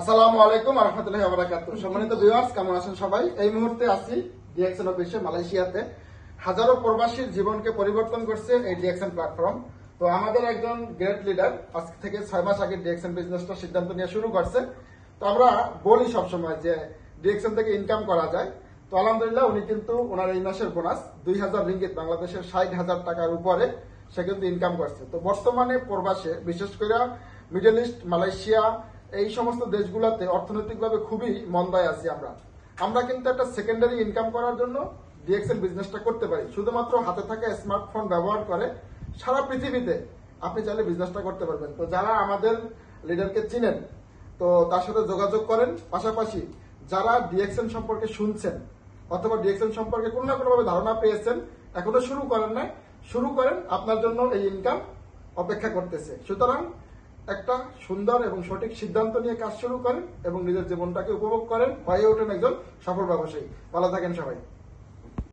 আসসালামু আলাইকুম ওয়া রাহমাতুল্লাহি ওয়া বারাকাতুহু। সম্মানিত ভিউয়ার্স, কেমন আছেন সবাই? এই মুহূর্তে আছি ডিএক্সএন অফিসে মালয়েশিয়াতে। হাজারো প্রবাসীর জীবনকে পরিবর্তন করছে এই ডিএক্সএন প্ল্যাটফর্ম। তো আমাদের একজন গ্রেট লিডার আজ থেকে 6 মাস আগে ডিএক্সএন বিজনেসটা সিদ্ধান্ত নিয়ে শুরু করছে। তো আমরা বলি সবসময় যে ডিএক্সএন থেকে ইনকাম করা যায়। তো আলহামদুলিল্লাহ উনি কিন্তু ওনার এই মাসের বোনাস 2000 রিঙ্গিত, বাংলাদেশের 60,000 টাকার উপরে সে কিন্তু ইনকাম করছে। তো বর্তমানে প্রবাসে বিশেষ করে মিডল ইস্ট, মালয়েশিয়া এই সমস্ত দেশগুলোতে অর্থনৈতিকভাবে খুবই মন্দায় আছি আমরা কিন্তু একটা সেকেন্ডারি ইনকাম করার জন্য ডিএক্সএন বিজনেসটা করতে পারি। শুধুমাত্র হাতে থাকা স্মার্টফোন ব্যবহার করে সারা পৃথিবীতে আপনি চাইলে বিজনেসটা করতে পারবেন। তো যারা আমাদের লিডারকে চিনেন তো তার সাথে যোগাযোগ করেন। পাশাপাশি যারা ডিএক্সএন সম্পর্কে শুনছেন অথবা ডিএক্সএন সম্পর্কে কোনো না কোনোভাবে ধারণা পেয়েছেন, এখনো শুরু করেন নাই, শুরু করেন, আপনার জন্য এই ইনকাম অপেক্ষা করতেছে। সুতরাং একটা সুন্দর এবং সঠিক সিদ্ধান্ত নিয়ে কাজ শুরু করেন এবং নিজের জীবনটাকে উপভোগ করেন, হয়ে ওঠেন একজন সফল ব্যবসায়ী। ভালো থাকেন সবাই।